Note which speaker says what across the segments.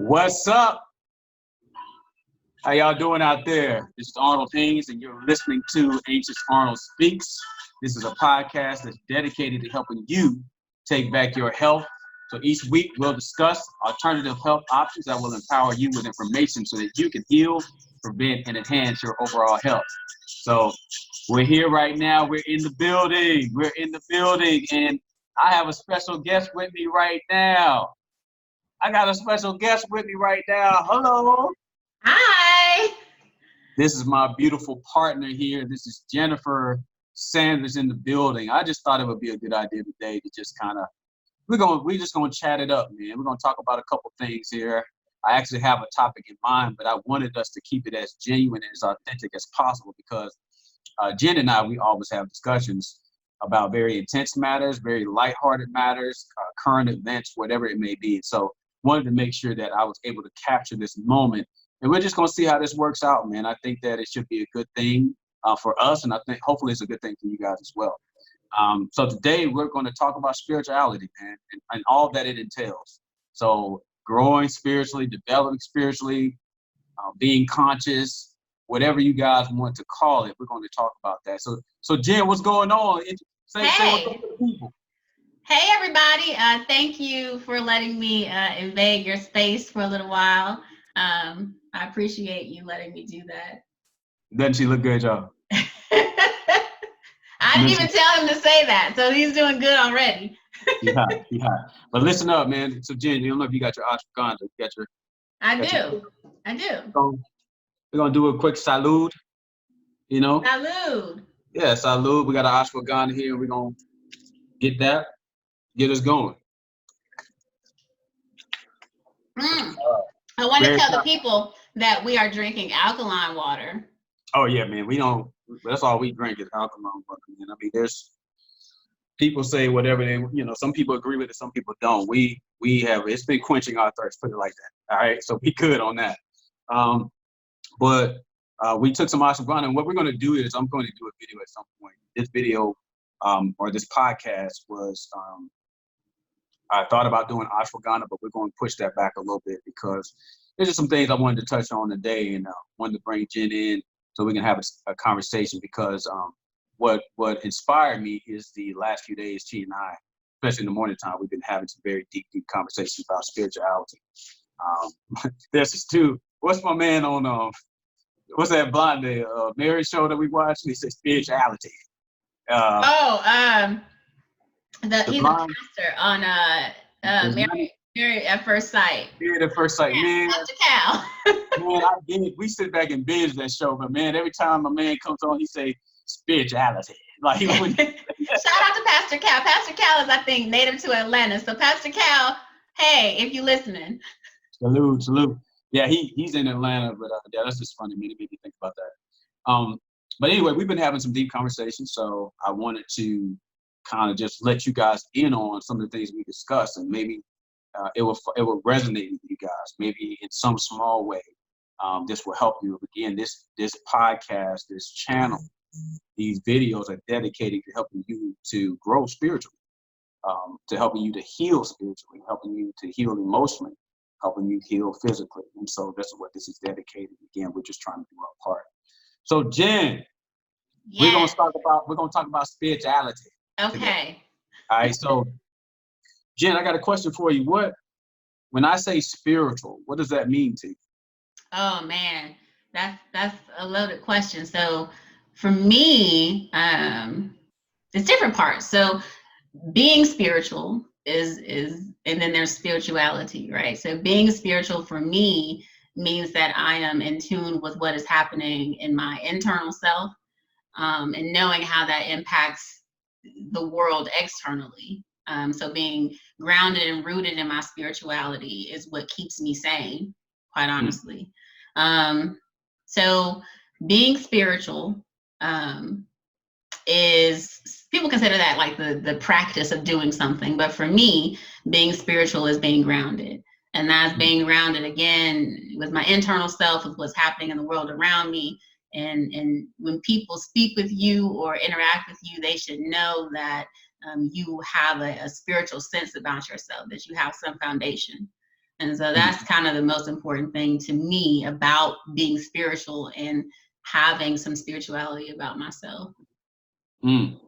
Speaker 1: What's up? How y'all doing out there? This is Arnold Haynes, and you're listening to Ancient Arnold Speaks. This is a podcast that's dedicated to helping you take back your health. So each week we'll discuss alternative health options that will empower you with information so that you can heal, prevent, and enhance your overall health. So we're here right now. We're in the building. And I have a special guest with me right now. Hello.
Speaker 2: Hi.
Speaker 1: This is my beautiful partner here. This is Jennifer Sanders in the building. I just thought it would be a good idea today to just kind of, we're just gonna chat it up, man. We're gonna talk about a couple things here. I actually have a topic in mind, but I wanted us to keep it as genuine and as authentic as possible because Jen and I, we always have discussions about very intense matters, very lighthearted matters, current events, whatever it may be. So wanted to make sure that I was able to capture this moment. And we're just going to see how this works out, man. I think that it should be a good thing for us, and I think hopefully it's a good thing for you guys as well. So today we're going to talk about spirituality, man, and all that it entails. So growing spiritually, developing spiritually, being conscious, whatever you guys want to call it, we're going to talk about that. So Jen, what's going on? Say what's up to the people.
Speaker 2: Hey, everybody. Thank you for letting me invade your space for a little while. I appreciate you letting me do that.
Speaker 1: Doesn't she look good, y'all?
Speaker 2: I didn't even tell him to say that, so he's doing good already.
Speaker 1: Yeah. But listen up, man. So Jen, you don't know if you got your ashwagandha.
Speaker 2: I do.
Speaker 1: We're gonna do a quick salute.
Speaker 2: Salud.
Speaker 1: Yeah, salute. We got an ashwagandha here. We're gonna get us going.
Speaker 2: I want to tell the people that we are drinking alkaline water.
Speaker 1: Oh yeah, man. That's all we drink is alkaline water, man. I mean, there's people say whatever they, some people agree with it, some people don't. We have, it's been quenching our thirst, put it like that. All right, so we good on that. But we took some ashwagandha, and what we're going to do is I'm going to do a video at some point. This video or this podcast was, I thought about doing ashwagandha, but we're going to push that back a little bit because there's just some things I wanted to touch on today, and wanted to bring Jen in so we can have a conversation because what inspired me is the last few days, she and I, especially in the morning time, we've been having some very deep conversations about spirituality. There's this dude, what's my man on, what's that blonde Mary show that we watched? He said spirituality.
Speaker 2: He's a pastor on Married at First Sight.
Speaker 1: Married at First Sight, man.
Speaker 2: Pastor Cal.
Speaker 1: Man, we sit back and binge that show, but man, every time a man comes on, he say spirituality. Like
Speaker 2: Shout out to Pastor Cal. Pastor Cal is, I think, native to Atlanta. So Pastor Cal, hey, if you're listening.
Speaker 1: Salute. Yeah, he's in Atlanta, but yeah, that's just funny. Made me think about that. But anyway, we've been having some deep conversations, so I wanted to kind of just let you guys in on some of the things we discussed, and maybe it will resonate with you guys. Maybe in some small way, this will help you. Again, this podcast, this channel, these videos are dedicated to helping you to grow spiritually, to helping you to heal spiritually, helping you to heal emotionally, helping you heal physically. And so that's what this is dedicated. Again, we're just trying to do our part. So Jen, we're gonna talk about spirituality.
Speaker 2: Okay.
Speaker 1: Today. All right. So Jen, I got a question for you. When I say spiritual, what does that mean to you?
Speaker 2: Oh man, that's a loaded question. So for me, it's different parts. So being spiritual is and then there's spirituality, right? So being spiritual for me means that I am in tune with what is happening in my internal self, and knowing how that impacts the world externally. So being grounded and rooted in my spirituality is what keeps me sane, quite honestly. So being spiritual is, people consider that like the practice of doing something, but for me, being spiritual is being grounded. And that's being grounded again with my internal self, with what's happening in the world around me. And when people speak with you or interact with you, they should know that you have a spiritual sense about yourself, that you have some foundation. And so that's kind of the most important thing to me about being spiritual and having some spirituality about myself.
Speaker 1: Mm.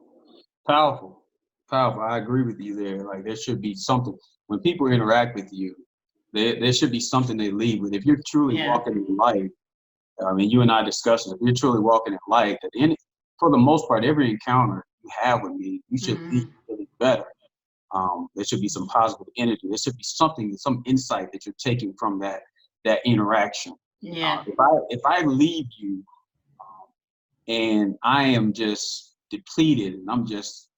Speaker 1: Powerful, powerful. I agree with you there. Like there should be something when people interact with you, there should be something they leave with. If you're truly
Speaker 2: Yeah.
Speaker 1: walking in light, I mean, you and I discussed it. If you're truly walking in light, that for the most part, every encounter you have with me, you should leave
Speaker 2: Mm-hmm.
Speaker 1: feeling better. There should be some positive energy. There should be something, some insight that you're taking from that interaction.
Speaker 2: Yeah.
Speaker 1: If I leave you and I am just depleted and I'm just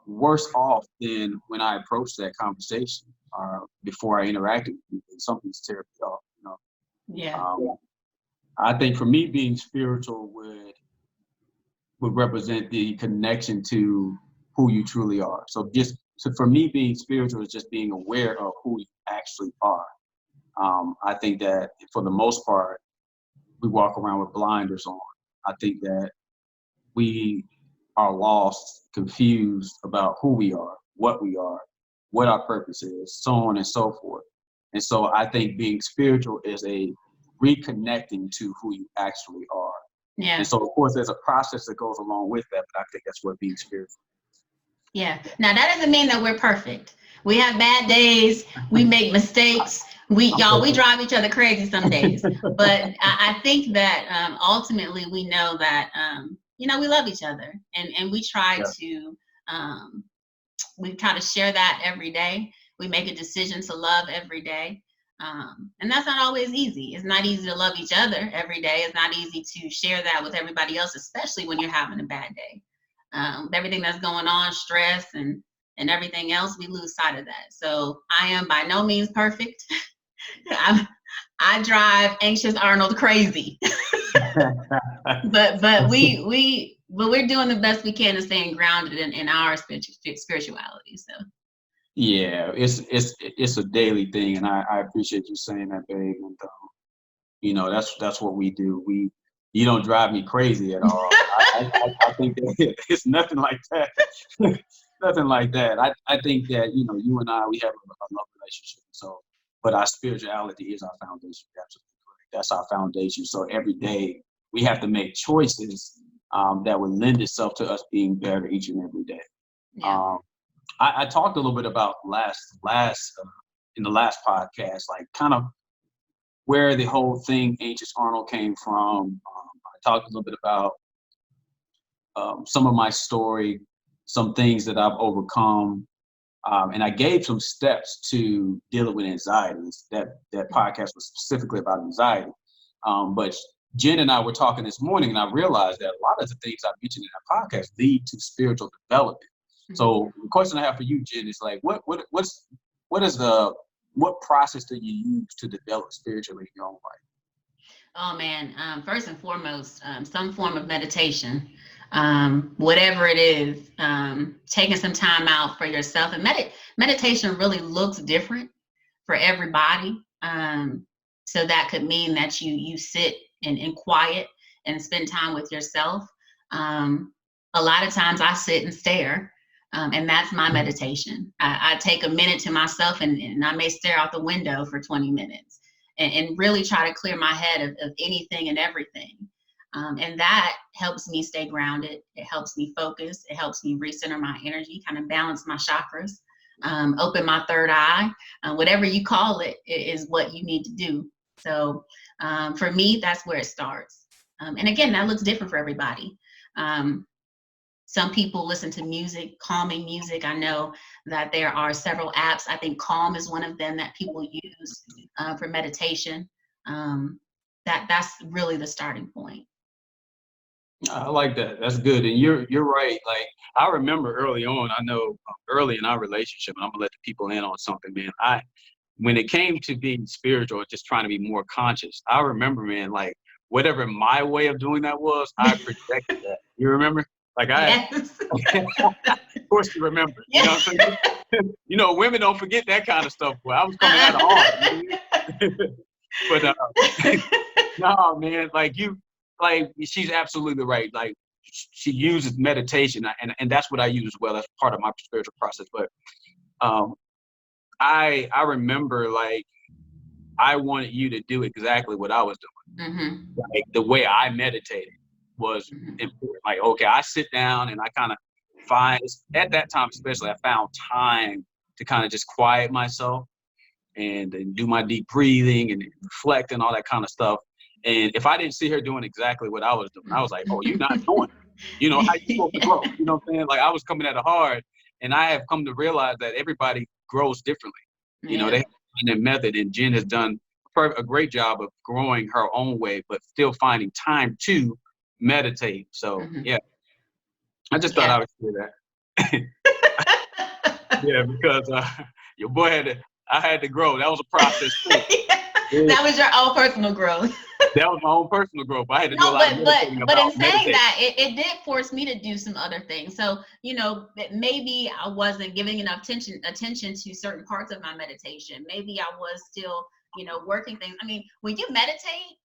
Speaker 1: worse off than when I approached that conversation before I interacted with you, then something's terribly off.
Speaker 2: Yeah.
Speaker 1: I think for me, being spiritual would represent the connection to who you truly are. So for me, being spiritual is just being aware of who you actually are. I think that for the most part, we walk around with blinders on. I think that we are lost, confused about who we are, what our purpose is, so on and so forth. And so I think being spiritual is a reconnecting to who you actually are. And
Speaker 2: Yeah.
Speaker 1: so, of course, there's a process that goes along with that, but I think that's what being spiritual
Speaker 2: Yeah. Now that doesn't mean that we're perfect. We have bad days. We make mistakes. We
Speaker 1: is.
Speaker 2: drive each other crazy some days. But I think that ultimately we know that we love each other, and
Speaker 1: Yeah.
Speaker 2: um, we try to share that every day. We make a decision to love every day. And that's not always easy. It's not easy to love each other every day. It's not easy to share that with everybody else, especially when you're having a bad day. With everything that's going on, stress and everything else, we lose sight of that. So I am by no means perfect. I drive anxious Arnold crazy, but we're doing the best we can to staying grounded in our spirituality. So
Speaker 1: Yeah, it's a daily thing, and I appreciate you saying that, babe. And that's what we do. You don't drive me crazy at all. I think that it's nothing like that. Nothing like that. I think that you and I we have a love relationship. So, but our spirituality is our foundation. You're absolutely correct. That's our foundation. So every day we have to make choices that would lend itself to us being better each and every day.
Speaker 2: yeah.
Speaker 1: Um, I talked a little bit about in the last podcast, like kind of where the whole thing Anxious Arnold came from. I talked a little bit about some of my story, some things that I've overcome, and I gave some steps to dealing with anxieties. That podcast was specifically about anxiety, but Jen and I were talking this morning, and I realized that a lot of the things I mentioned in that podcast lead to spiritual development. So the question I have for you, Jen, is like, what process do you use to develop spiritually in your own life?
Speaker 2: Oh man, first and foremost, some form of meditation, whatever it is, taking some time out for yourself. And meditation really looks different for everybody. So that could mean that you sit in quiet and spend time with yourself. A lot of times I sit and stare, and that's my meditation. I take a minute to myself, and I may stare out the window for 20 minutes and really try to clear my head of anything and everything. And that helps me stay grounded. It helps me focus. It helps me recenter my energy, kind of balance my chakras, open my third eye. Whatever you call it is what you need to do. So for me, that's where it starts. And again, that looks different for everybody. Some people listen to music, calming music. I know that there are several apps. I think Calm is one of them that people use for meditation. That's really the starting point.
Speaker 1: I like that. That's good. And you're right. Like I remember early on, I know early in our relationship, and I'm gonna let the people in on something, man. When it came to being spiritual, just trying to be more conscious, I remember, man, like whatever my way of doing that was, I projected that. You remember? Like
Speaker 2: Yes.
Speaker 1: of course you remember. You know what I'm saying? Women don't forget that kind of stuff. Well, I was coming out of hard. But no, man, she's absolutely right. Like she uses meditation, and that's what I use as well. That's part of my spiritual process. But I remember like I wanted you to do exactly what I was doing.
Speaker 2: Mm-hmm.
Speaker 1: Like the way I meditated was
Speaker 2: Mm-hmm.
Speaker 1: important. Like, okay, I sit down and I kind of find, at that time especially, I found time to kind of just quiet myself and do my deep breathing and reflect and all that kind of stuff. And if I didn't see her doing exactly what I was doing, I was like, oh, you're not doing it. You know, how you supposed to grow? You know what I'm saying? Like I was coming at it hard, and I have come to realize that everybody grows differently. You know, they
Speaker 2: Yeah.
Speaker 1: have their method, and Jen has done a great job of growing her own way, but still finding time to meditate. So
Speaker 2: Mm-hmm.
Speaker 1: yeah, I just thought
Speaker 2: Yeah.
Speaker 1: I would share that. Yeah, because your boy I had to grow. That was a process too. Yeah,
Speaker 2: That was your own personal growth.
Speaker 1: that was my own personal growth. I had to do a
Speaker 2: No,
Speaker 1: lot of meditating
Speaker 2: but in
Speaker 1: about
Speaker 2: saying
Speaker 1: meditating.
Speaker 2: that, it did force me to do some other things. So, maybe I wasn't giving enough attention to certain parts of my meditation. Maybe I was still, working things. I mean, when you meditate,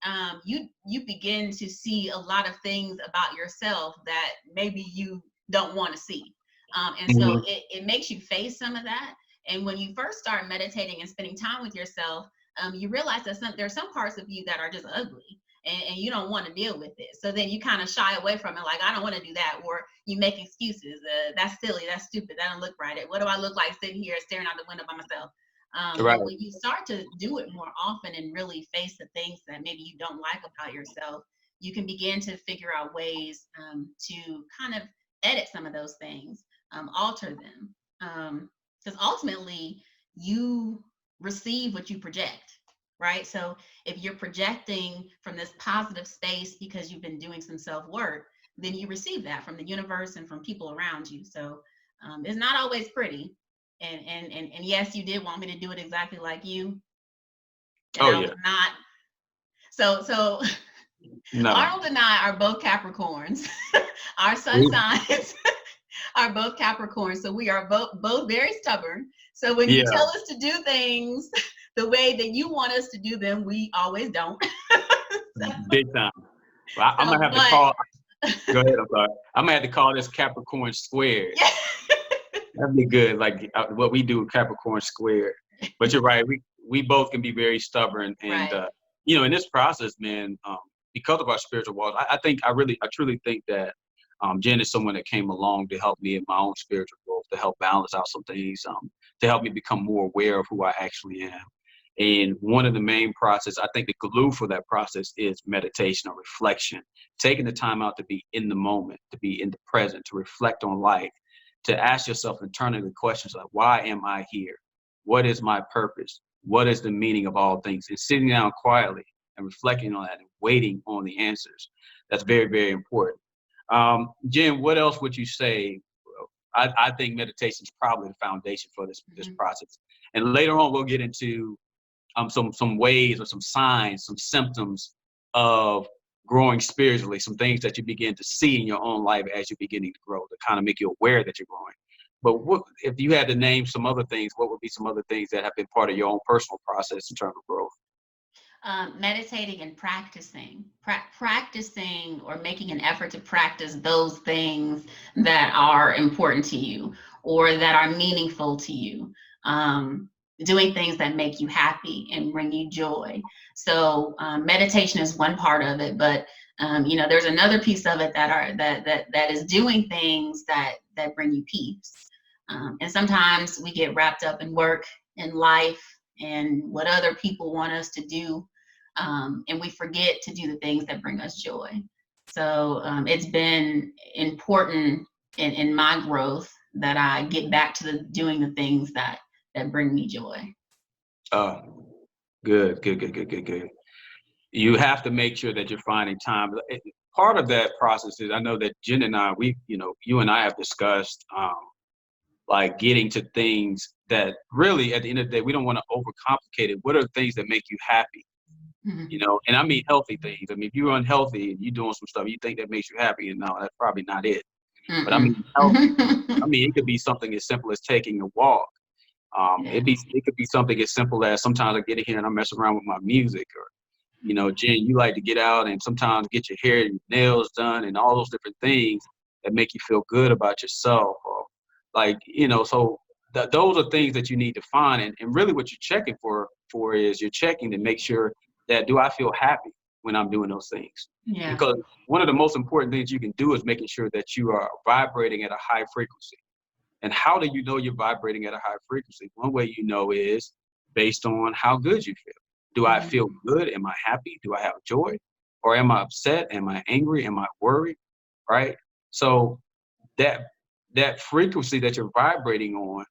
Speaker 2: you begin to see a lot of things about yourself that maybe you don't want to see. And so
Speaker 1: Mhm.
Speaker 2: it makes you face some of that. And when you first start meditating and spending time with yourself, you realize that there's some parts of you that are just ugly, and you don't want to deal with it. So then you kind of shy away from it, like, I don't want to do that. Or you make excuses. That's silly. That's stupid. That don't look right. What do I look like sitting here staring out the window by myself?
Speaker 1: Right.
Speaker 2: But when you start to do it more often and really face the things that maybe you don't like about yourself, you can begin to figure out ways to kind of edit some of those things, alter them. Because ultimately, you receive what you project, right? So if you're projecting from this positive space because you've been doing some self work, then you receive that from the universe and from people around you. So it's not always pretty. And yes, you did want me to do it exactly like you, and
Speaker 1: Oh
Speaker 2: I was
Speaker 1: yeah.
Speaker 2: not. So
Speaker 1: No.
Speaker 2: Arnold and I are both Capricorns. Our sun
Speaker 1: We-
Speaker 2: signs are both Capricorns, so we are both very stubborn. So when you
Speaker 1: Yeah.
Speaker 2: tell us to do things the way that you want us to do them, we always don't.
Speaker 1: Big time. Well, I'm gonna
Speaker 2: So,
Speaker 1: have to
Speaker 2: but
Speaker 1: call. Go ahead. I'm sorry. I'm gonna have to call this Capricorn squared.
Speaker 2: yeah.
Speaker 1: That'd be good. Like what we do with Capricorn squared. But you're right. We both can be very stubborn, and
Speaker 2: Right.
Speaker 1: in this process, man, because of our spiritual walk, I truly think that Jen is someone that came along to help me in my own spiritual growth, to help balance out some things, to help me become more aware of who I actually am. And one of the main process, I think the glue for that process is meditation or reflection, taking the time out to be in the moment, to be in the present, to reflect on life, to ask yourself internally questions like, why am I here? What is my purpose? What is the meaning of all things? And sitting down quietly and reflecting on that and waiting on the answers. That's very, very important. Jen, what else would you say? I think meditation is probably the foundation for this
Speaker 2: Mhm.
Speaker 1: process. And later on, we'll get into some ways or some signs, some symptoms of growing spiritually, some things that you begin to see in your own life as you're beginning to grow, to kind of make you aware that you're growing. But what, if you had to name some other things, what would be some other things that have been part of your own personal process in terms of growth?
Speaker 2: Meditating and practicing or making an effort to practice those things that are important to you or that are meaningful to you. Doing things that make you happy and bring you joy. So meditation is one part of it, but there's another piece of it that is doing things that bring you peace. And sometimes we get wrapped up in work and life and what other people want us to do, and we forget to do the things that bring us joy. So it's been important in my growth that I get back to doing the things that bring me joy.
Speaker 1: Uh, Good, good, good, good, good, good. You have to make sure that you're finding time. Part of that process is I know that Jen and I, you and I have discussed like getting to things that really at the end of the day, we don't want to overcomplicate it. What are the things that make you happy?
Speaker 2: Mhm.
Speaker 1: And I mean healthy things. I mean, if you're unhealthy and you're doing some stuff you think that makes you happy, and no, that's probably not it. But I
Speaker 2: Mm-mm.
Speaker 1: mean, healthy. I mean, it could be something as simple as taking a walk.
Speaker 2: Yeah.
Speaker 1: It could be something as simple as sometimes I get in here and I mess around with my music, or Jen, you like to get out and sometimes get your hair and nails done and all those different things that make you feel good about yourself. Or like, so those are things that you need to find. And really what you're checking for for is you're checking to make sure that do I feel happy when I'm doing those things?
Speaker 2: Yeah.
Speaker 1: Because one of the most important things you can do is making sure that you are vibrating at a high frequency. And how do you know you're vibrating at a high frequency? One way you know is based on how good you feel. Do I
Speaker 2: Mm-hmm.
Speaker 1: feel good? Am I happy? Do I have joy? Or am I upset? Am I angry? Am I worried? Right? So that that frequency that you're vibrating on,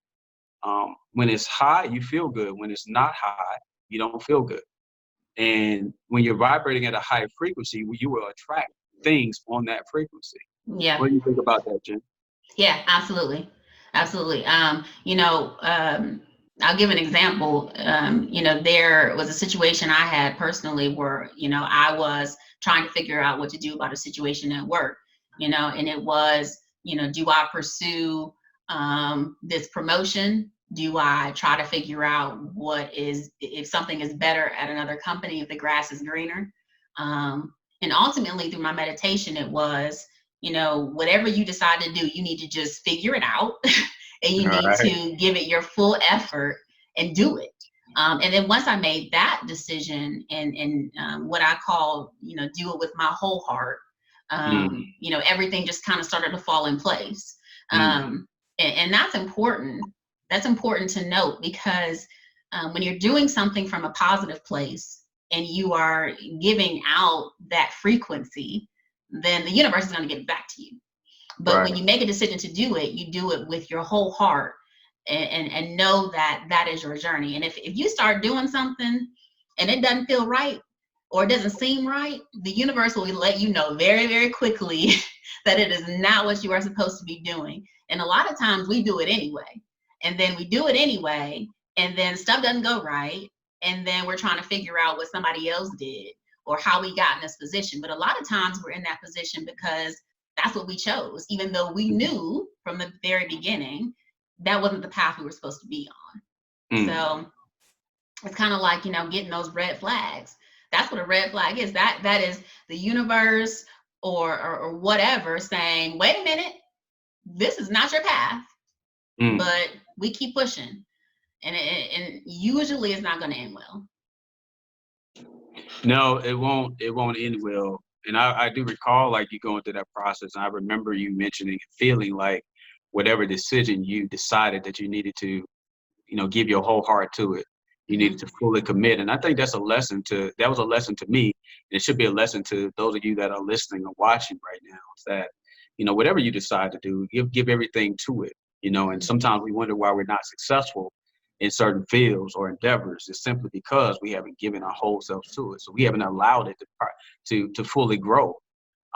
Speaker 1: when it's high, you feel good. When it's not high, you don't feel good. And when you're vibrating at a high frequency, you will attract things on that frequency.
Speaker 2: Yeah.
Speaker 1: What do you think about that, Jen?
Speaker 2: Yeah, absolutely. Absolutely. I'll give an example. There was a situation I had personally where, I was trying to figure out what to do about a situation at work, and it was, do I pursue this promotion? Do I try to figure out if something is better at another company, if the grass is greener? And ultimately, through my meditation, it was, whatever you decide to do, you need to just figure it out and you
Speaker 1: All
Speaker 2: need
Speaker 1: right.
Speaker 2: to give it your full effort and do it. And then once I made that decision and what I call, do it with my whole heart,
Speaker 1: Mm,
Speaker 2: everything just kind of started to fall in place.
Speaker 1: mm,
Speaker 2: And that's important. That's important to note because when you're doing something from a positive place and you are giving out that frequency, then the universe is going to get it back to you. But
Speaker 1: right.
Speaker 2: when you make a decision to do it, you do it with your whole heart and know that that is your journey. And if you start doing something and it doesn't feel right or it doesn't seem right, the universe will let you know very, very quickly that it is not what you are supposed to be doing. And a lot of times we do it anyway. And then we do it anyway, and then stuff doesn't go right. And then we're trying to figure out what somebody else did or how we got in this position. But a lot of times we're in that position because that's what we chose, even though we knew from the very beginning that wasn't the path we were supposed to be on.
Speaker 1: Mm.
Speaker 2: So it's kind of like, getting those red flags. That's what a red flag is. That is the universe or whatever saying, wait a minute, this is not your path,
Speaker 1: Mm.
Speaker 2: but we keep pushing. And usually it's not going to end well.
Speaker 1: No, it won't. It won't end well. And I do recall like you going through that process. And I remember you mentioning and feeling like whatever decision you decided that you needed to, give your whole heart to it. You needed
Speaker 2: Mm-hmm.
Speaker 1: to fully commit. And I think that was a lesson to me. It should be a lesson to those of you that are listening or watching right now. Is that, whatever you decide to do, give everything to it. And
Speaker 2: Mm-hmm.
Speaker 1: sometimes we wonder why we're not successful in certain fields or endeavors. It's simply because we haven't given our whole selves to it. So we haven't allowed it to fully grow,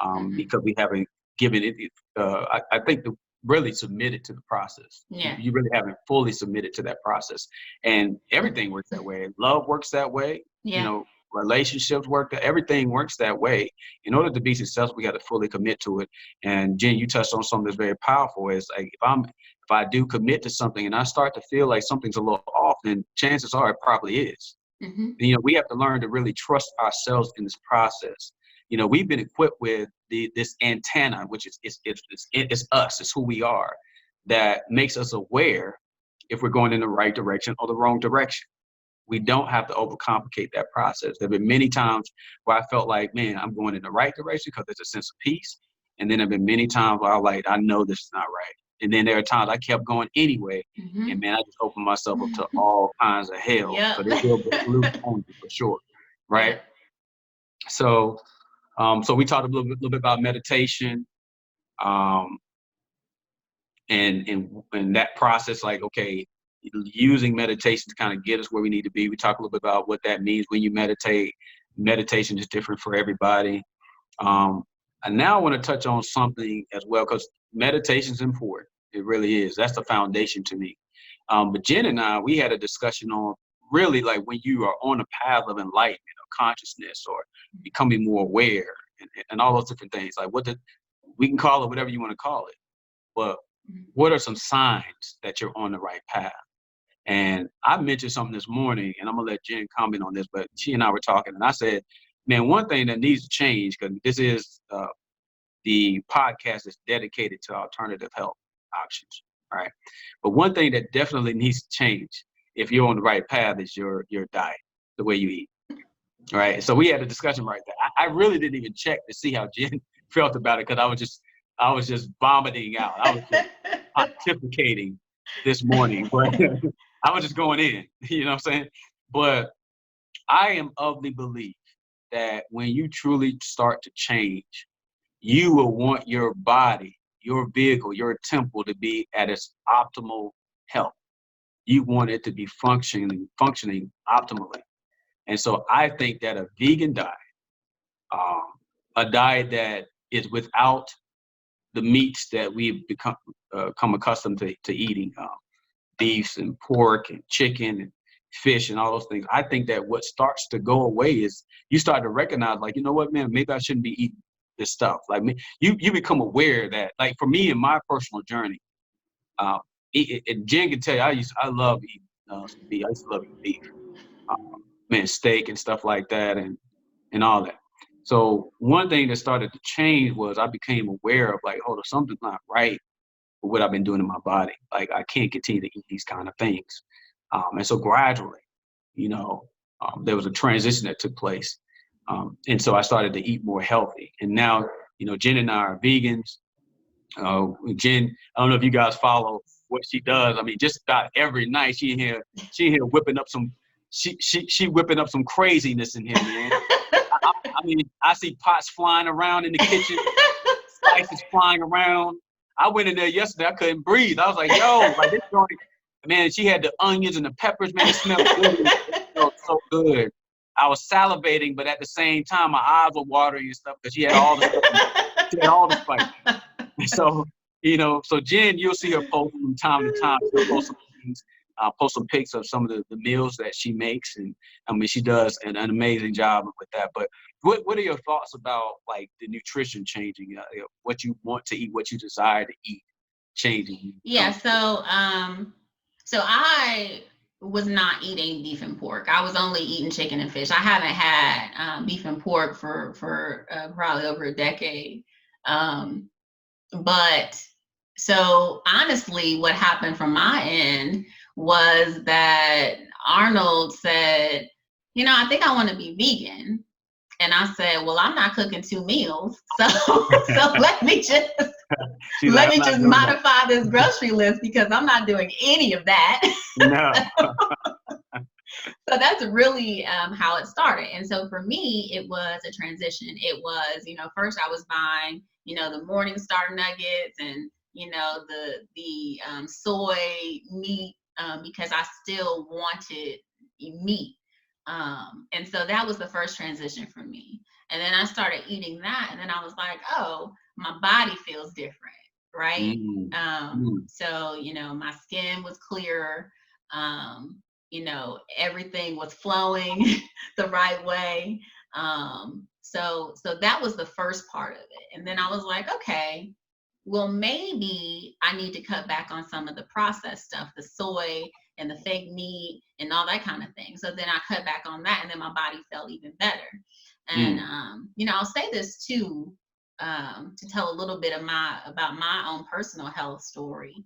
Speaker 2: Mm-hmm.
Speaker 1: because we haven't given it. I think really submitted to the process. You,
Speaker 2: Yeah.
Speaker 1: you really haven't fully submitted to that process, and everything works that way. Love works that way. You
Speaker 2: Yeah.
Speaker 1: know, relationships work. Everything works that way. In order to be successful, we got to fully commit to it. And Jen, you touched on something that's very powerful. Is like if I do commit to something and I start to feel like something's a little off, then chances are it probably is.
Speaker 2: Mm-hmm.
Speaker 1: We have to learn to really trust ourselves in this process. We've been equipped with this antenna, which is it's us, it's who we are, that makes us aware if we're going in the right direction or the wrong direction. We don't have to overcomplicate that process. There have been many times where I felt like, man, I'm going in the right direction because there's a sense of peace. And then there have been many times where I know this is not right. And then there are times I kept going anyway. And
Speaker 2: Mm-hmm.
Speaker 1: man, I just opened myself up to all kinds of hell.
Speaker 2: Yep.
Speaker 1: So they will break loose on you for sure. Right.
Speaker 2: Yep.
Speaker 1: So, so we talked a little bit about meditation, um, and that process, like, okay, using meditation to kind of get us where we need to be. We talk a little bit about what that means when you meditate. Meditation is different for everybody. Um, and now I want to touch on something as well, because meditation is important. It really is. That's the foundation to me. But Jen and I, we had a discussion on really like when you are on a path of enlightenment or consciousness or becoming more aware and all those different things. Like we can call it whatever you want to call it, but what are some signs that you're on the right path? And I mentioned something this morning, and I'm gonna let Jen comment on this, but she and I were talking, and I said, man, one thing that needs to change, because this is the podcast is dedicated to alternative health options, right? But one thing that definitely needs to change if you're on the right path, is your diet, the way you eat. Right. So we had a discussion right there. I really didn't even check to see how Jen felt about it, because I was just vomiting out. I was just pontificating this morning, but I was just going in, you know what I'm saying? But I am of the belief that when you truly start to change, you will want your body, your vehicle, your temple to be at its optimal health. You want it to be functioning optimally. And so I think that a vegan diet, um, a diet that is without the meats that we've come accustomed to eating, beefs and pork and chicken and fish and all those things. I think that what starts to go away is you start to recognize, like, you know what, man, maybe I shouldn't be eating this stuff. Like, you become aware that, like, for me in my personal journey, uh, and Jen can tell you, I love eating some beef. I used to love eating beef, uh, man, steak and stuff like that, and all that. So one thing that started to change was I became aware of, like, hold on, something's not right with what I've been doing in my body. Like, I can't continue to eat these kind of things. And so gradually, you know, there was a transition that took place. And so I started to eat more healthy. And now, you know, Jen and I are vegans. Jen, I don't know if you guys follow what she does. I mean, just about every night she in here whipping up she whipping up some craziness in here, man. I mean, I see pots flying around in the kitchen, spices flying around. I went in there yesterday, I couldn't breathe. I was like, yo, like, this joint, man, she had the onions and the peppers, man, it smelled good. It smelled so good. I was salivating, but at the same time, my eyes were watering and stuff, because she had all the stuff. She had all the spices. So, you know, so Jen, you'll see her post from time to time. She'll post some things, post some pics of some of the meals that she makes. And I mean, she does an amazing job with that. But what are your thoughts about, like, the nutrition changing, what you want to eat, what you desire to eat changing?
Speaker 2: Yeah, so I was not eating beef and pork. I was only eating chicken and fish. I haven't had beef and pork for probably over a decade. Um, but so honestly, what happened from my end was that Arnold said, you know, I think I want to be vegan. And I said, well, I'm not cooking 2 meals. So so let me just modify this grocery list, because I'm not doing any of that.
Speaker 1: No.
Speaker 2: So that's really how it started. And so for me, it was a transition. It was, you know, first I was buying, you know, the Morning Star nuggets and, you know, the soy meat, because I still wanted meat. And so that was the first transition for me. And then I started eating that, and then I was like, oh, my body feels different, right? So, you know, my skin was clearer. You know, everything was flowing the right way. So that was the first part of it. And then I was like, okay, well, maybe I need to cut back on some of the processed stuff, the soy and the fake meat and all that kind of thing. So then I cut back on that, and then my body felt even better. And you know, I'll say this too, to tell a little bit of about my own personal health story.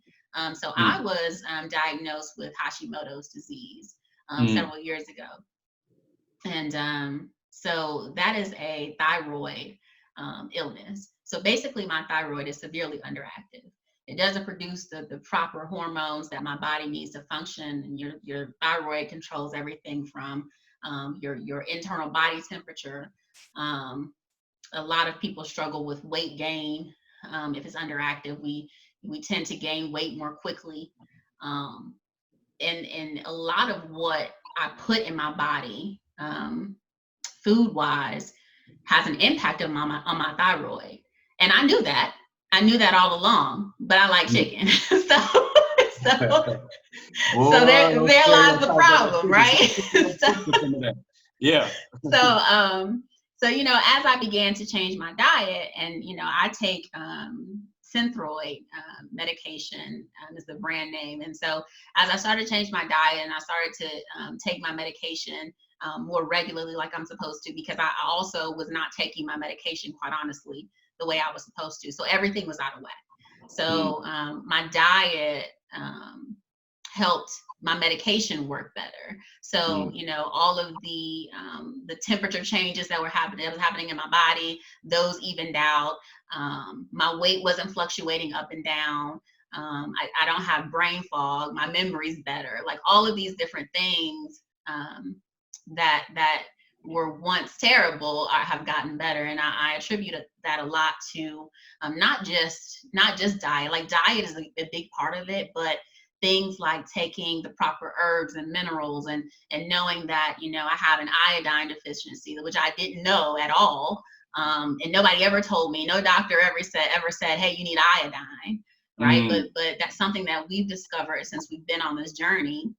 Speaker 2: So I was diagnosed with Hashimoto's disease several years ago, and so that is a thyroid illness. So basically, my thyroid is severely underactive. It doesn't produce the proper hormones that my body needs to function. And your thyroid controls everything from your internal body temperature. A lot of people struggle with weight gain. If it's underactive, we tend to gain weight more quickly. And a lot of what I put in my body, food wise, has an impact on my thyroid. And I knew that. I knew that all along, but I like chicken. So there lies the problem, right?
Speaker 1: Yeah.
Speaker 2: So you know, as I began to change my diet, and you know, I take Synthroid medication, is the brand name. And so as I started to change my diet, and I started to take my medication more regularly, like I'm supposed to, because I also was not taking my medication, quite honestly, the way I was supposed to. So everything was out of whack. So my diet helped my medication work better. So, you know, all of the temperature changes that was happening in my body, those evened out. My weight wasn't fluctuating up and down. I don't have brain fog. My memory's better. Like all of these different things that were once terrible have gotten better, and I attribute that a lot to not just diet. Like diet is a big part of it, but things like taking the proper herbs and minerals, and knowing that, you know, I have an iodine deficiency, which I didn't know at all. And nobody ever told me, no doctor ever said, hey, you need iodine, right? But that's something that we've discovered since we've been on this journey.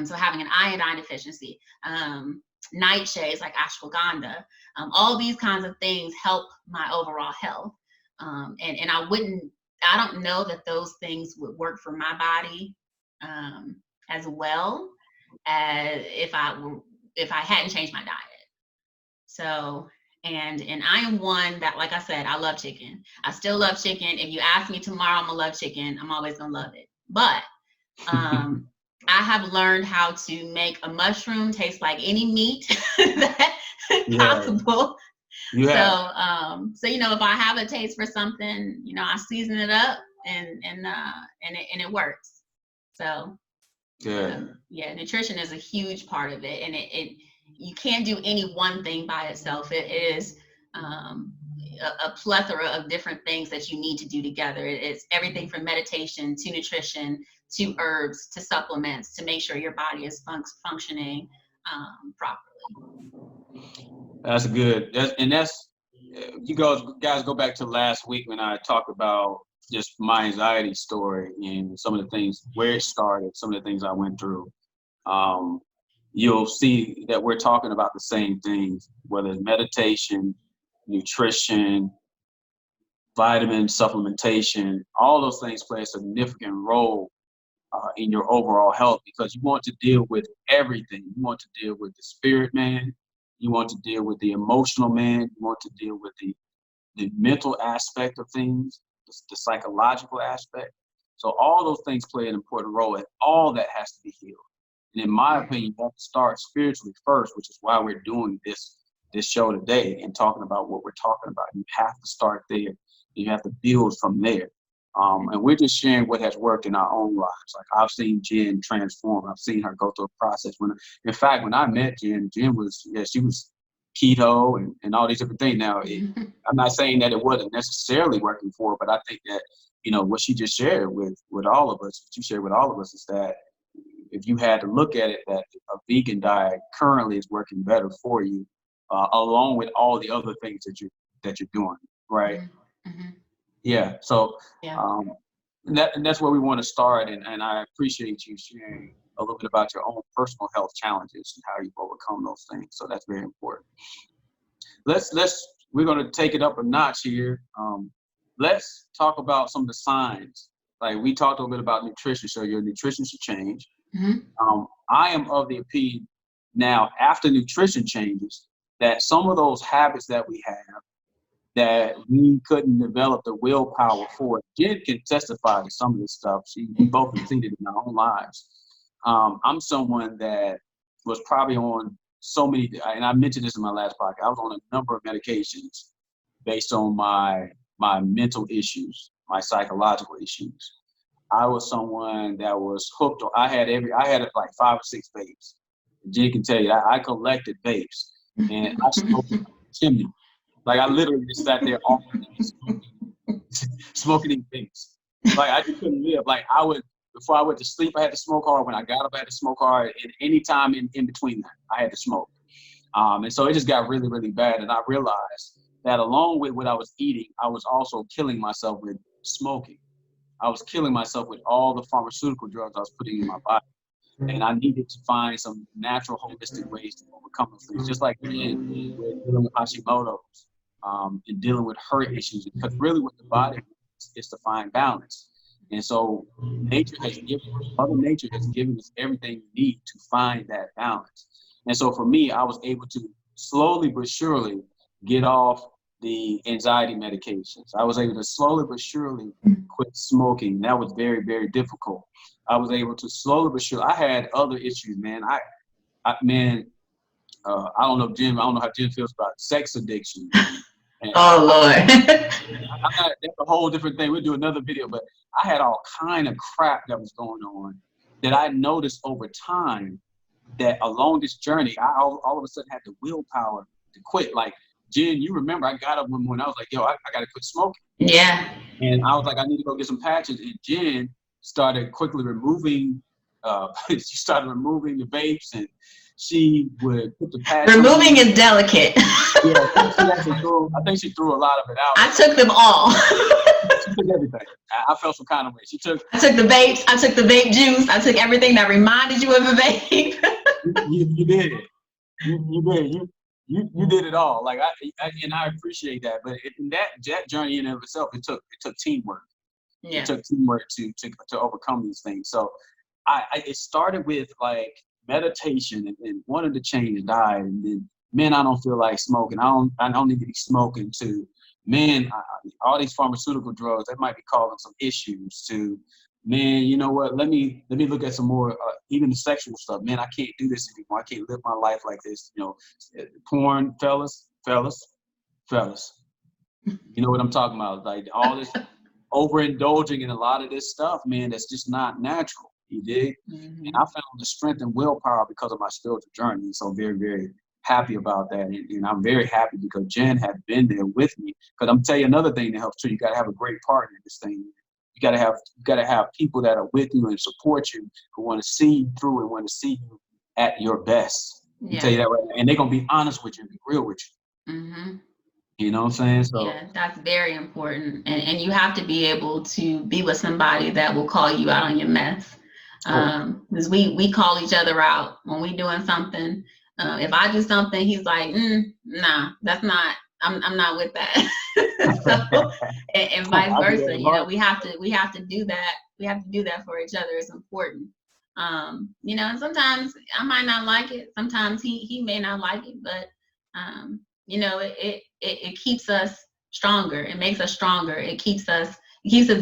Speaker 2: So having an iodine deficiency, nightshades like ashwagandha, all these kinds of things help my overall health. And I don't know that those things would work for my body as well as if I hadn't changed my diet. So, and I am one that, like I said, I love chicken. I still love chicken. If you ask me tomorrow, I'm gonna love chicken. I'm always gonna love it. But I have learned how to make a mushroom taste like any meat that possible. Yeah. So you know, if I have a taste for something, you know, I season it up and it works. So yeah, nutrition is a huge part of it, and it you can't do any one thing by itself. It is a plethora of different things that you need to do together. It's everything from meditation to nutrition to herbs to supplements to make sure your body is functioning properly.
Speaker 1: That's good. You guys go back to last week when I talked about just my anxiety story and some of the things, where it started, some of the things I went through. You'll see that we're talking about the same things, whether it's meditation, nutrition, vitamin supplementation. All those things play a significant role in your overall health, because you want to deal with everything. You want to deal with the spirit man. You want to deal with the emotional man. You want to deal with the mental aspect of things, the psychological aspect. So all those things play an important role, and all that has to be healed. And in my opinion, you have to start spiritually first, which is why we're doing this show today and talking about what we're talking about. You have to start there. You have to build from there. And we're just sharing what has worked in our own lives. Like I've seen Jen transform. I've seen her go through a process. In fact, when I met Jen was, she was keto and all these different things. Now, I'm not saying that it wasn't necessarily working for her, but I think that, you know, what she just shared with all of us, what you shared with all of us, is that if you had to look at it, that a vegan diet currently is working better for you, along with all the other things that you're doing, right? Mm-hmm. Yeah. So, and that's where we want to start, and I appreciate you sharing a little bit about your own personal health challenges and how you've overcome those things. So that's very important. We're going to take it up a notch here. Let's talk about some of the signs. Like we talked a little bit about nutrition, so your nutrition should change. Mm-hmm. I am of the opinion now, after nutrition changes, that some of those habits that we have that we couldn't develop the willpower for. Jen can testify to some of this stuff. We both have seen it in our own lives. I'm someone that was probably on so many, and I mentioned this in my last podcast, I was on a number of medications based on my mental issues, my psychological issues. I was someone that was hooked on, I had like 5 or 6 vapes. Jen can tell you, I collected vapes, and I smoked a chimney. Like I literally just sat there all day smoking these things. Like I just couldn't live. Like before I went to sleep, I had to smoke hard. When I got up, I had to smoke hard. And any time in between that, I had to smoke. And so it just got really, really bad. And I realized that along with what I was eating, I was also killing myself with smoking. I was killing myself with all the pharmaceutical drugs I was putting in my body. And I needed to find some natural, holistic ways to overcome those things. Just like Jen, we're dealing with Hashimoto's. And dealing with her issues, because really what the body wants is to find balance. And so Mother Nature has given us everything we need to find that balance. And so for me, I was able to slowly but surely get off the anxiety medications. I was able to slowly but surely quit smoking. That was very, very difficult. I was able to slowly but surely. I had other issues, man. Man, I don't know, Jim. I don't know how Jim feels about sex addictions and
Speaker 2: Oh Lord.
Speaker 1: I'm not, that's a whole different thing. We'll do another video, but I had all kind of crap that was going on that I noticed over time that along this journey, I all of a sudden had the willpower to quit. Like, Jen, you remember I got up one morning, I was like, yo, I got to quit smoking.
Speaker 2: Yeah.
Speaker 1: And I was like, I need to go get some patches. And Jen started quickly removing, she started removing the vapes, and she would put the patches
Speaker 2: Removing
Speaker 1: in.
Speaker 2: is delicate.
Speaker 1: Yeah, she actually threw, I think she threw a lot of it out.
Speaker 2: I took them all.
Speaker 1: She took everything. I felt some kind of way.
Speaker 2: I took the vapes. I took the vape juice. I took everything that reminded you of a vape.
Speaker 1: You did it. You did. You did it all. Like and I appreciate that. But in that journey in and of itself, it took teamwork.
Speaker 2: Yeah.
Speaker 1: It took teamwork to overcome these things. So it started with like meditation, and wanted to change diet, and then, man, I don't feel like smoking. I don't need to be smoking. To, man, all these pharmaceutical drugs that might be causing some issues. To, man, you know what? Let me look at some more, even the sexual stuff. Man, I can't do this anymore. I can't live my life like this. You know, porn, fellas. You know what I'm talking about? Like all this overindulging in a lot of this stuff, man, that's just not natural. You dig?
Speaker 2: Mm-hmm.
Speaker 1: And I found the strength and willpower because of my spiritual journey. So I'm very, very happy about that. And I'm very happy because Jen had been there with me. Because I'm telling you another thing that helps too. You got to have a great partner in this thing. You got to have people that are with you and support you, who want to see you through and want to see you at your best.
Speaker 2: Yeah.
Speaker 1: I tell you that right now. And they're gonna be honest with you and be real with you.
Speaker 2: Mm-hmm.
Speaker 1: You know what I'm saying? So
Speaker 2: yeah, that's very important. And you have to be able to be with somebody that will call you out on your mess. Because we call each other out when we doing something. If I do something, he's like, nah, that's not, I'm not with that. So, and vice versa, you know, we have to do that. We have to do that for each other. It's important. You know, and sometimes I might not like it. Sometimes he may not like it, but you know, it keeps us stronger. It makes us stronger. It keeps this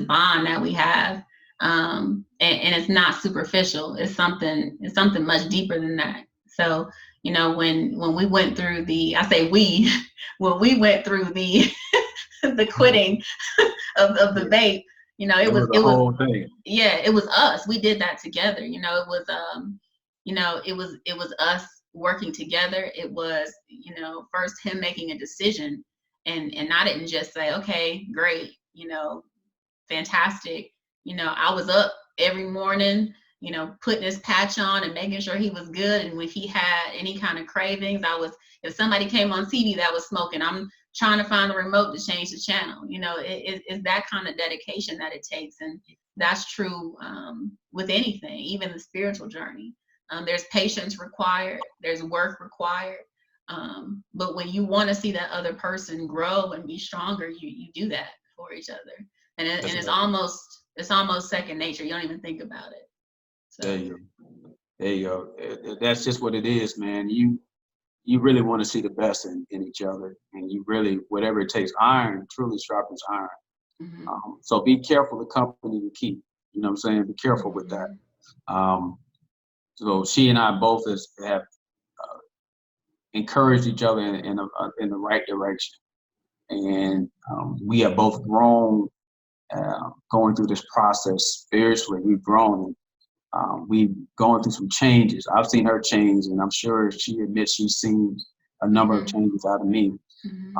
Speaker 2: bond that we have. And it's not superficial. It's something much deeper than that. So, you know, when we went through I say we, when we went through the the quitting of the vape, you know, it was
Speaker 1: whole thing.
Speaker 2: Yeah, it was us. We did that together. You know, it was you know, it was us working together. It was, you know, first him making a decision, and I didn't just say, okay, great, you know, fantastic. You know, I was up every morning, you know, putting his patch on and making sure he was good. And if he had any kind of cravings, if somebody came on TV that was smoking, I'm trying to find the remote to change the channel. You know, it's that kind of dedication that it takes. And that's true with anything, even the spiritual journey. There's patience required, there's work required. But when you want to see that other person grow and be stronger, you do that for each other. And it's almost second nature. You don't even think about it. So.
Speaker 1: There you go. That's just what it is, man. You really want to see the best in each other, and you really, whatever it takes. Iron truly sharpens iron.
Speaker 2: Mm-hmm.
Speaker 1: So be careful the company you keep. You know what I'm saying? Be careful with that. So she and I both have encouraged each other in the right direction, and we have both grown. Going through this process spiritually, we've grown. We've gone through some changes. I've seen her change, and I'm sure she admits she's seen a number of changes out of me.
Speaker 2: Mm-hmm.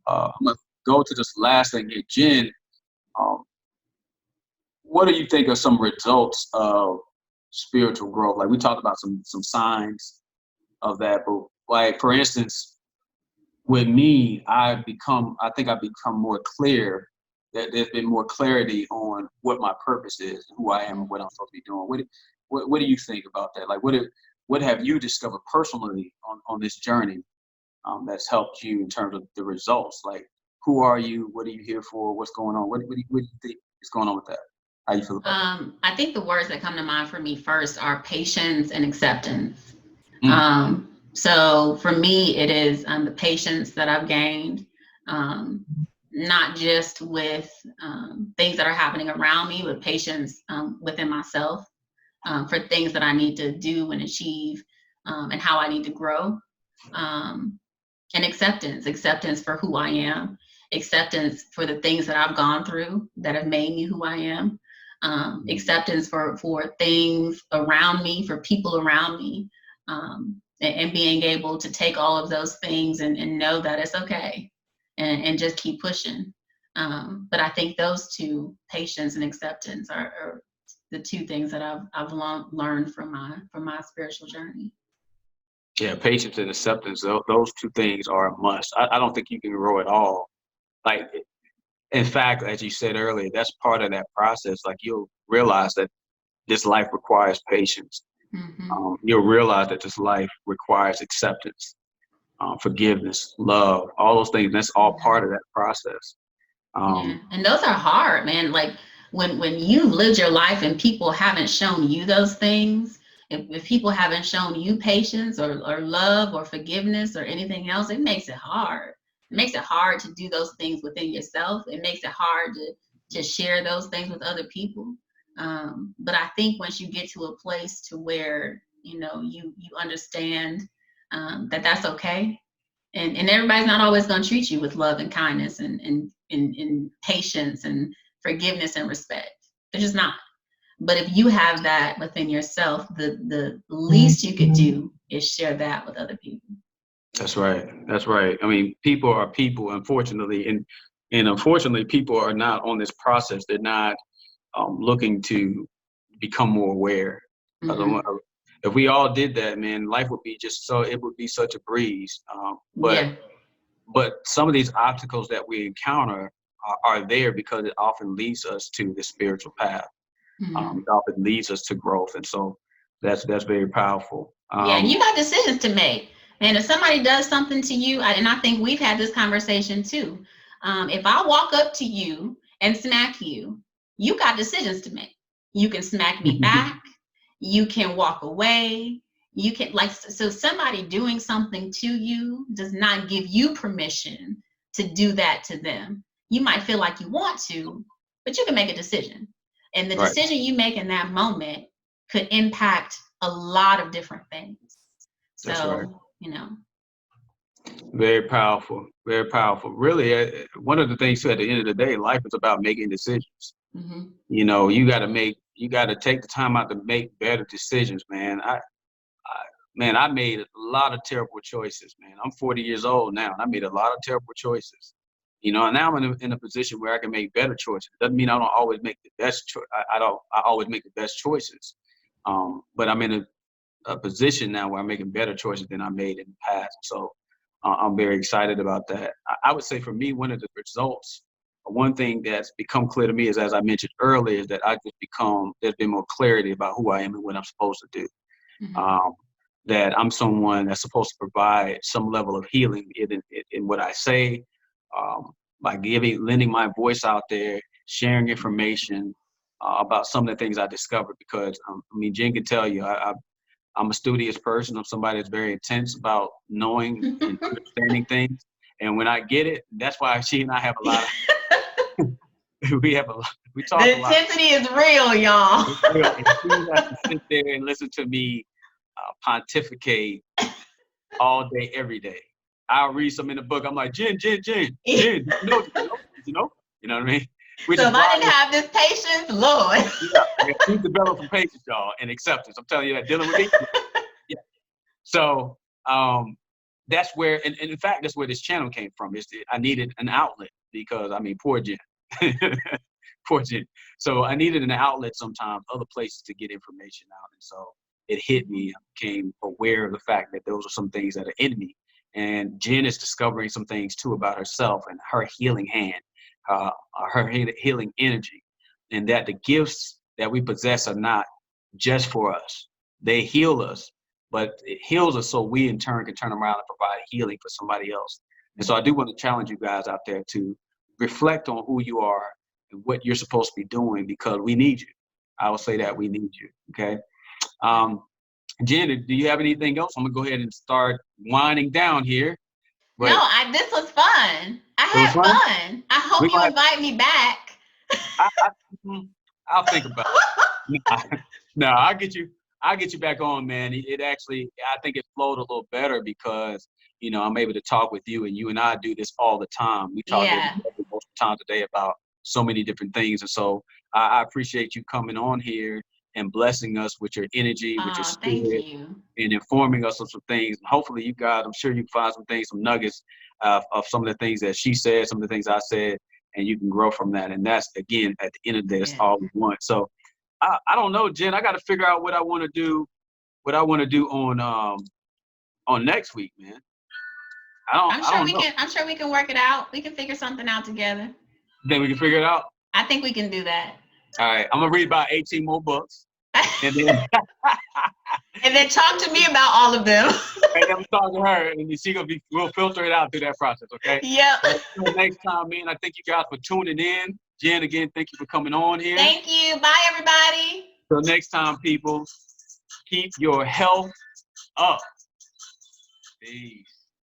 Speaker 1: I'm gonna go to this last thing here, Jen. What do you think are some results of spiritual growth? Like we talked about some signs of that, but like for instance, with me, I think I've become more clear. That there's been more clarity on what my purpose is, who I am, and what I'm supposed to be doing. What do you think about that? Like, what have you discovered personally on this journey that's helped you in terms of the results? Like, who are you? What are you here for? What's going on? What do you think is going on with that? How you feel about that?
Speaker 2: I think the words that come to mind for me first are patience and acceptance. So for me, it is the patience that I've gained, not just with things that are happening around me, but patience within myself for things that I need to do and achieve, and how I need to grow. Um, and acceptance for who I am, acceptance for the things that I've gone through that have made me who I am, acceptance for things around me, for people around me, and being able to take all of those things and know that it's okay, and just keep pushing. But I think those two, patience and acceptance, are the two things that I've learned from my spiritual journey.
Speaker 1: Yeah, patience and acceptance, those two things are a must. I don't think you can grow at all. Like, in fact, as you said earlier, that's part of that process. Like, you'll realize that this life requires patience.
Speaker 2: Mm-hmm.
Speaker 1: You'll realize that this life requires acceptance, forgiveness, love, all those things. That's all
Speaker 2: Mm-hmm.
Speaker 1: part of that process.
Speaker 2: Yeah,
Speaker 1: Um,
Speaker 2: and those are hard, man. Like when you've lived your life and people haven't shown you those things, if people haven't shown you patience or love or forgiveness or anything else, it makes it hard. It makes it hard to do those things within yourself. It makes it hard to share those things with other people. But I think once you get to a place to where you understand that that's okay, and everybody's not always going to treat you with love and kindness and patience and forgiveness and respect. They're just not. But if you have that within yourself, the least you could do is share that with other people.
Speaker 1: that's right. That's right. I mean, people are people, unfortunately, and unfortunately, people are not on this process. They're not looking to become more aware. I don't
Speaker 2: Mm-hmm.
Speaker 1: want- If we all did that, man, life would be it would be such a breeze. But
Speaker 2: Yeah.
Speaker 1: some of these obstacles that we encounter are there because it often leads us to the spiritual path.
Speaker 2: Mm-hmm.
Speaker 1: It often leads us to growth, and so that's very powerful.
Speaker 2: Yeah, and you got decisions to make. And if somebody does something to you, and I think we've had this conversation too. If I walk up to you and smack you, you got decisions to make. You can smack me back. You can walk away. You can, like, so somebody doing something to you does not give you permission to do that to them. You might feel like you want to, but you can make a decision. And the
Speaker 1: Right.
Speaker 2: decision you make in that moment could impact a lot of different things.
Speaker 1: That's right.
Speaker 2: So, you know.
Speaker 1: Very powerful. Very powerful. Really, one of the things too, at the end of the day, life is about making decisions.
Speaker 2: Mm-hmm.
Speaker 1: You got to take the time out to make better decisions, man. I made a lot of terrible choices, man. I'm 40 years old now, and I made a lot of terrible choices. And now I'm in a position where I can make better choices. Doesn't mean I don't always make the best choice. I always make the best choices. But I'm in a position now where I'm making better choices than I made in the past. So I'm very excited about that. I would say for me, one of the results, one thing that's become clear to me is, as I mentioned earlier, is that there's been more clarity about who I am and what I'm supposed to do.
Speaker 2: Mm-hmm.
Speaker 1: Um, that I'm someone that's supposed to provide some level of healing in what I say, by lending my voice out there, sharing information about some of the things I discovered. Because Jen can tell you, I'm a studious person. I'm somebody that's very intense about knowing and understanding things. And when I get it, that's why she and I have a lot of, we talk
Speaker 2: The
Speaker 1: a lot.
Speaker 2: intensity is real, y'all.
Speaker 1: It's real. And she has to sit there and listen to me pontificate all day, every day. I'll read some in the book. I'm like, Jen, did you know? Did you know? You know what I mean? Which
Speaker 2: So
Speaker 1: is
Speaker 2: if I
Speaker 1: why,
Speaker 2: didn't have this patience, Lord.
Speaker 1: yeah, we develop some patience, y'all, and acceptance. I'm telling you that dealing with me. Yeah. So that's where, and in fact, that's where this channel came from. I needed an outlet because, poor Jen. Poor Jen. So I needed an outlet sometimes, other places to get information out. And so it hit me. I became aware of the fact that those are some things that are in me. And Jen is discovering some things too about herself and her healing hand, uh, her healing energy, and that the gifts that we possess are not just for us. They heal us, but it heals us so we in turn can turn around and provide healing for somebody else. And so I do want to challenge you guys out there to reflect on who you are and what you're supposed to be doing, because we need you. I will say that we need you. Okay. Jen, do you have anything else? I'm gonna go ahead and start winding down here.
Speaker 2: No,
Speaker 1: But
Speaker 2: this was fun. I
Speaker 1: It was
Speaker 2: had
Speaker 1: fun.
Speaker 2: fun. I hope
Speaker 1: We're
Speaker 2: you
Speaker 1: gonna have.
Speaker 2: invite me back.
Speaker 1: Mm, I'll think about it. No, I'll get you. I'll get you back on, man. It actually, I think it flowed a little better because I'm able to talk with you, and you and I do this all the time. We talk
Speaker 2: Yeah.
Speaker 1: most times a day about so many different things, and so I appreciate you coming on here and blessing us with your energy, with your
Speaker 2: Oh, thank
Speaker 1: spirit,
Speaker 2: you.
Speaker 1: and informing us of some things. And hopefully, you guys, I'm sure you can find some things, some nuggets of some of the things that she said, some of the things I said, and you can grow from that. And that's, again, at the end of the day, that's
Speaker 2: Yeah.
Speaker 1: all we want. So I don't know, Jen. I got to figure out what I want to do. What I want to do on next week, man.
Speaker 2: I'm
Speaker 1: I
Speaker 2: sure
Speaker 1: don't
Speaker 2: we
Speaker 1: know.
Speaker 2: can I'm sure we can work it out. We can figure something out together.
Speaker 1: Then we can figure it out.
Speaker 2: I think we can do that.
Speaker 1: All right. I'm gonna read about 18 more books, and then
Speaker 2: And then talk to me about all of them.
Speaker 1: and then we talk to her, and we'll filter it out through that process. Okay.
Speaker 2: Yep.
Speaker 1: So until next time, man. I thank you guys for tuning in. Jen, again, thank you for coming on here.
Speaker 2: Thank you. Bye, everybody.
Speaker 1: Till next time, people. Keep your health up. Peace.